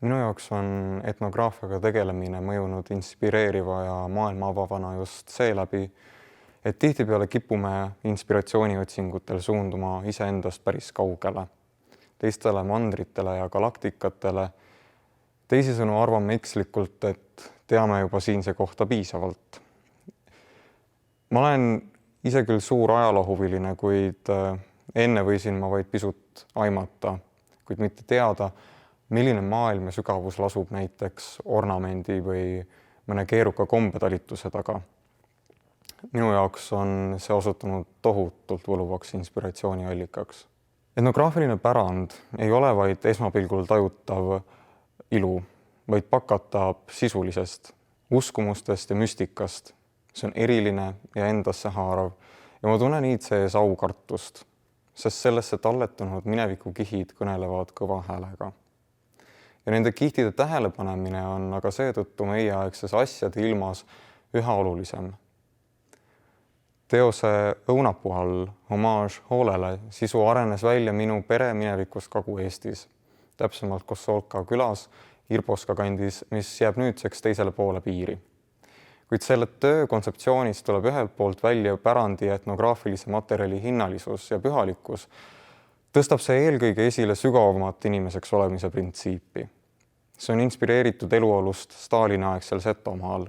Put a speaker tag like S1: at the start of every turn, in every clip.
S1: Minu jaoks on etnograafiaga tegelemine mõjunud inspireeriva ja maailma avavana just seeläbi, et tihtipeale kipume inspiratsiooniotsingutel suunduma iseendast päris kaugele, teistele mandritele ja galaktikatele. Teisisõnu arvame ekslikult, et teame juba siinse kohta piisavalt. Ma olen ise küll suur ajaloohuviline, kuid enne võisin ma vaid pisut aimata, kuid mitte teada, milline maailm ja sügavus lasub näiteks ornamendi või mõne keeruka kombetalituse taga. Minu jaoks on see osutunud tohutult võluvaks inspiratsiooniallikaks. Etnograafiline pärand ei ole vaid esmapilgul tajutav ilu, vaid pakatab sisulisest, uskumustest ja müstikast. See on eriline ja endasse haarav ja ma tunnen iidsees aukartust, sest sellesse talletunud minevikukihid kõnelevad kõva häälega. Ja nende kihtide tähelepanemine on aga seetõttu meieaegses asjade ilmas üha olulisem. Teose Õunapuu all homaaž hoolele sisu arenes välja minu pere minevikust Kagu-Eestis, täpsemalt Kossolka külas Irboska kandis, mis jääb nüüdseks teisele poole piiri. Kuid selle töö kontseptsioonist tuleb ühelt poolt välja pärandi etnograafilise materjali hinnalisus ja pühalikkus, tõstab see eelkõige esile sügavamat inimeseks olemise printsiipi. See on inspireeritud eluolust Stalini-aegsel Setomaal,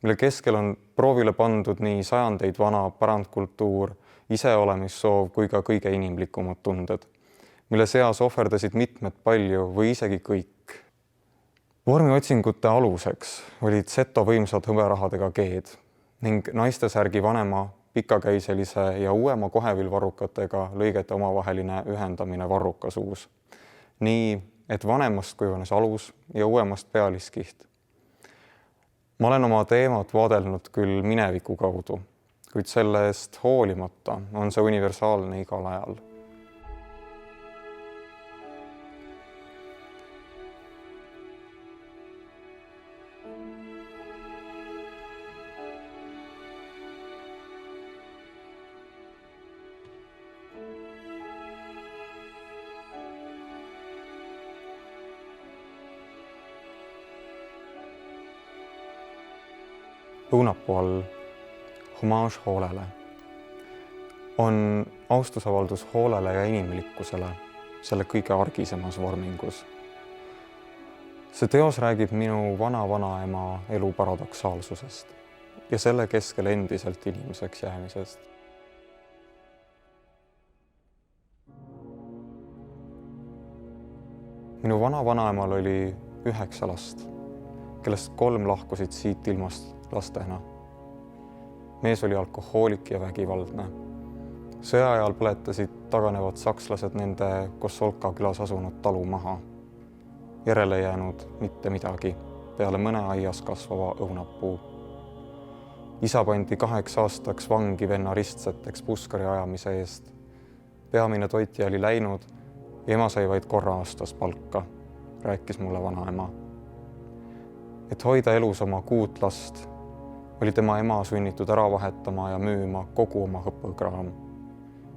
S1: mille keskel on proovile pandud nii sajandeid vana pärandkultuur, iseolemissoov kui ka kõige inimlikumad tunded, mille seas ohverdasid mitmed palju või isegi kõik. Vormiotsingute aluseks olid Seto võimsad hõberahadega geed ning naistesärgi vanema pikakäiselise ja uuema kohevilvarrukatega lõigete omavaheline ühendamine varrukasuus. Nii, et vanemast kujunes alus ja uuemast pealiskiht. Ma olen oma teemat vaadelnud küll mineviku kaudu, kuid selle eest hoolimata on see universaalne igal ajal. Õunapuu all homaaž hoolele on austusavaldus hoolele ja inimlikkusele selle kõige argisemas vormingus. See teos räägib minu vana-vanaema elu paradoksaalsusest ja selle keskel endiselt inimeseks jäämisest. Minu vana-vanaemal oli 9 last, kellest 3 lahkusid siit ilmast lastena. Mees oli alkohoolik ja vägivaldne. Sõja ajal põletasid taganevad sakslased nende Kossolka külas asunud talu maha. Järele jäänud mitte midagi peale mõne aias kasvava õunapuu. Isa pandi 8 aastaks vangi venna ristseteks puskari ajamise eest. Peamine toitja oli läinud ja ema sai vaid korra aastas palka, rääkis mulle vanaema. Et hoida elus oma 6 last, oli tema ema sunnitud ära vahetama ja müüma kogu oma hõpõkraam.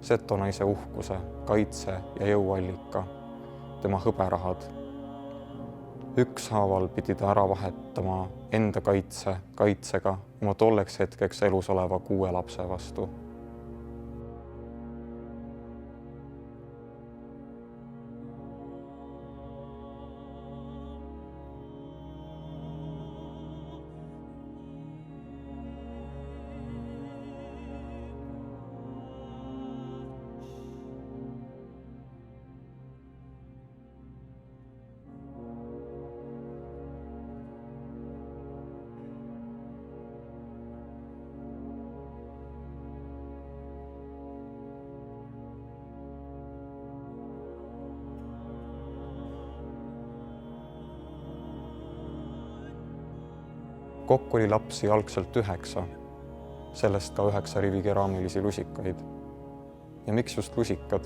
S1: Seto naise uhkuse, kaitse ja jõuallika, tema hõberahad. Ükshaaval pidi ta ära vahetama enda kaitsega oma tolleks hetkeks elus oleva 6 lapse vastu. Kokku oli lapsi algselt 9, sellest ka 9 rivi keraamilisi lusikaid. Ja miks just lusikad?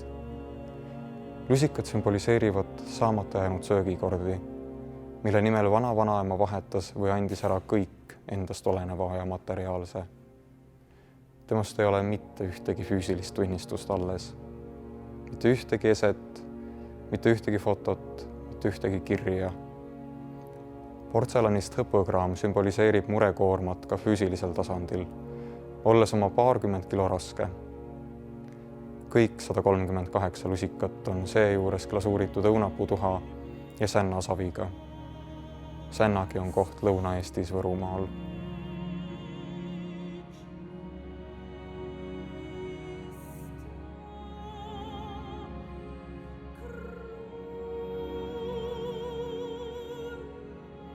S1: Lusikad symboliseerivad saamata jäänud söögikordi, mille nimel vana-vanaema vahetas või andis ära kõik endast oleneva ja materiaalse. Temast ei ole mitte ühtegi füüsilist tunnistust alles. Mitte ühtegi eset, mitte ühtegi fotot, mitte ühtegi kirja, portselanist hõpekraam sümboliseerib murekoormat ka füüsilisel tasandil, olles oma paarkümmend kilo raske. Kõik 138 lusikat on seejuures glasuuritud õunapuutuha ja sännasaviga. Sännagi on koht Lõuna-Eestis Võrumaal.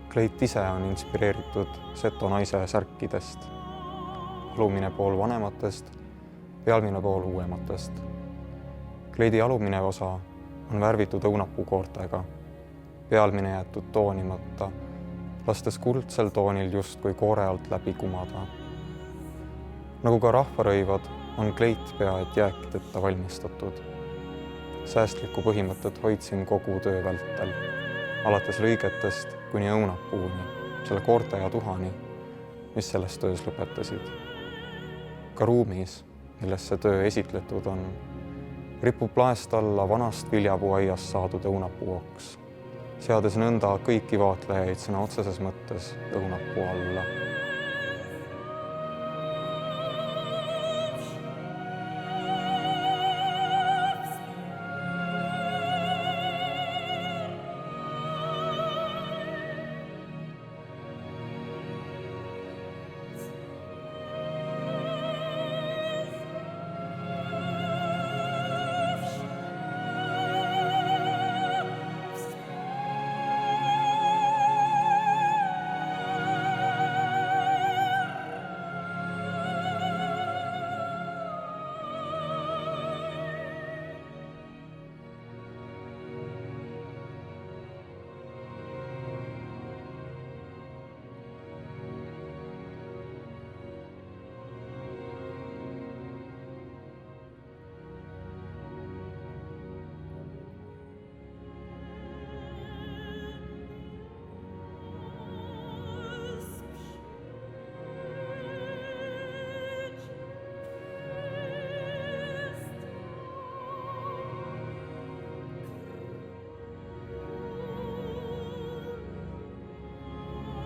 S1: Kleit ise on inspireeritud seto naise särkidest. Alumine pool vanematest, pealmine pool uuematest. Kleidi alumine osa on värvitud õunapuukoortega, pealmine jäetud toonimata, lastes kuldsel toonil justkui koore alt läbi kumada. Nagu ka rahvarõivad, on kleit pea et jääkideta valmistatud. Säästlikku põhimõtet hoidsin kogu töö vältel, alates lõigetest kuni õunapuuni, selle koorte ja tuhani, mis selles töös lõpetasid. Ka ruumis, milles see töö esitletud on, ripub laest alla vanast viljapuuaiast saadud õunapuuoks, seades nõnda kõiki vaatlejaid sõna otseses mõttes õunapuu alla.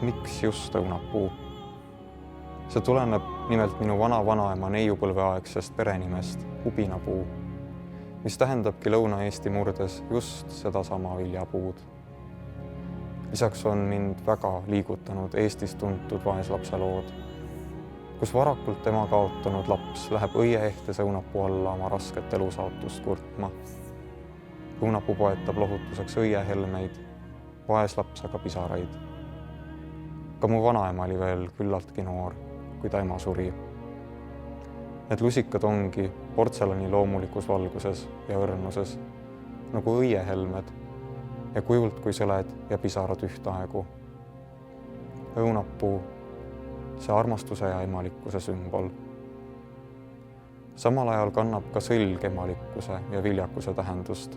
S1: Miks just õunapuu? See tuleneb nimelt minu vana-vanaema neiupõlveaegsest perenimest Ubinapuu, mis tähendabki Lõuna-Eesti murdes just sedasama viljapuud. Lisaks on mind väga liigutanud Eestis tuntud vaeslapse lood, kus varakult tema kaotanud laps läheb õieehtes õunapuu alla oma rasket elusaatust kurtma. Õunapuu poetab lohutuseks õiehelmeid, vaeslaps aga pisaraid. Ka mu vanaema oli veel küllaltki noor, kui ta ema suri. Need lusikad ongi portselani loomulikus valguses ja õrnuses, nagu õiehelmed ja kujult kui sõled ja pisarad ühtaegu. Õunapuu, see armastuse ja emalikkuse sümbol. Samal ajal kannab ka sõlg emalikkuse ja viljakuse tähendust.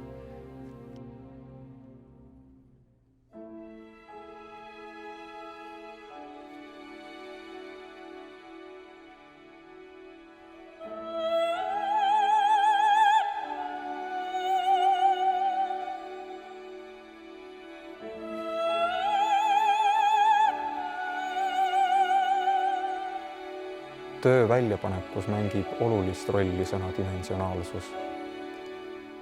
S1: Töö väljapanekus mängib olulist rolli sõna dimensionaalsus.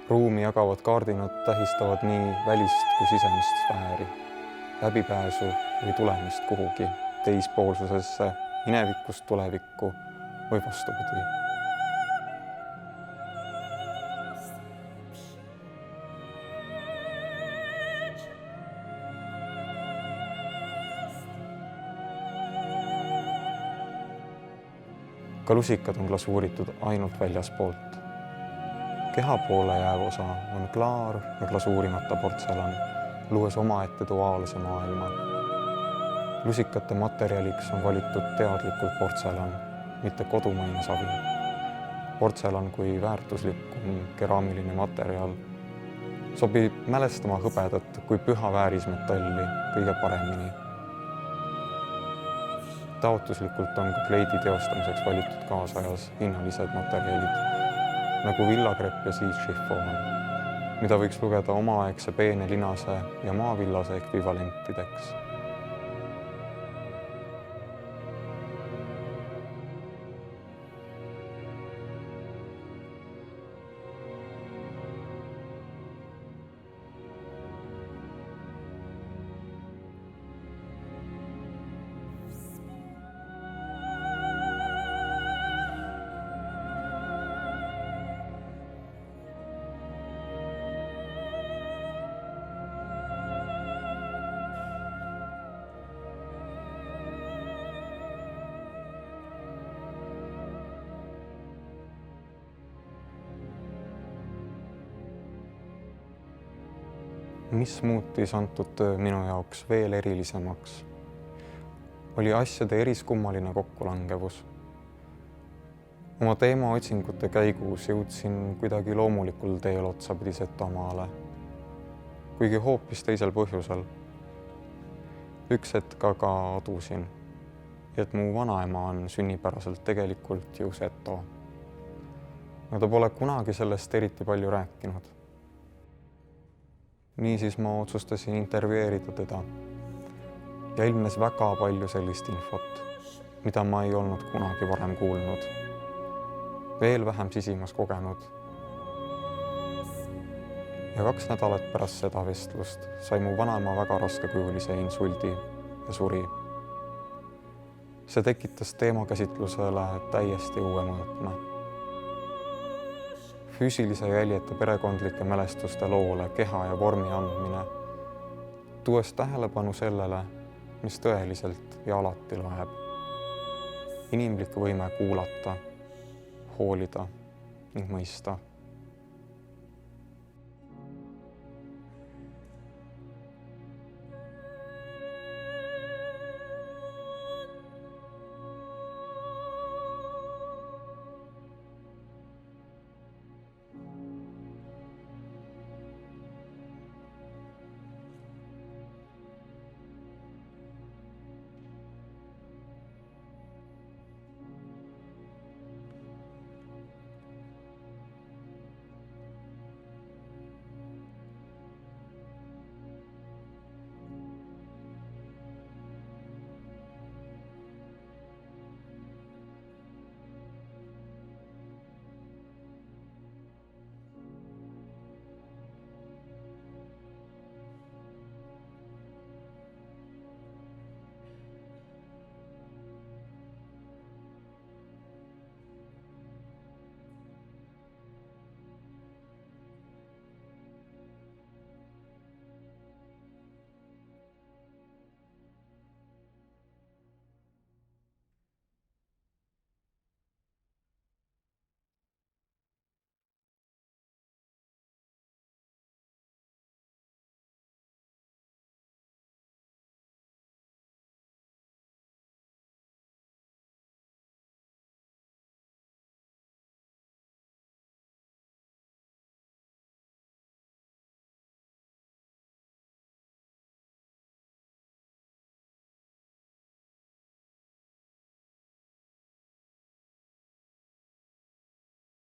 S1: Ruumi jagavad kaardinad tähistavad nii välist kui sisemist sfääri, läbipääsu või tulemist kuhugi teispoolsusesse, minevikust tulevikku või vastupidi. Ka lusikad on glasuuritud ainult väljaspoolt. Keha poole jääv osa on klaar ja glasuurimata portselan, luues omaette duaalse maailma. Lusikate materjaliks on valitud teadlikult portselan, mitte kodumaine savi. Portselan kui väärtuslikum keraamiline materjal sobib mälestama hõbedat kui püha väärismetalli kõige paremini. Taotluslikult on ka kleidi teostamiseks valitud kaasajas hinnalised materjalid, nagu villakrepp ja siidšifoon, mida võiks lugeda omaaegse peene linase ja maavillase ekvivalentideks. mis muutis antud töö minu jaoks veel erilisemaks, oli asjade eriskummaline kokkulangevus. Oma teemaotsingute käigus jõudsin kuidagi loomulikul teel otsapidi Setomaale, kuigi hoopis teisel põhjusel. Üks hetk aga adusin, et mu vanaema on sünnipäraselt tegelikult ju seto. Aga ta pole kunagi sellest eriti palju rääkinud. Niisiis ma otsustasin intervjueerida teda ja ilmnes väga palju sellist infot, mida ma ei olnud kunagi varem kuulnud, veel vähem sisimas kogenud. Ja 2 nädalat pärast seda vestlust sai mu vanaema väga raskekujulise insuldi ja suri. See tekitas teemakäsitlusele täiesti uue mõõtme. Füüsilise jäljeta perekondlike mälestuste loole keha ja vormi andmine, tuues tähelepanu sellele, mis tõeliselt ja alati loeb. Inimlik võime kuulata, hoolida ning mõista.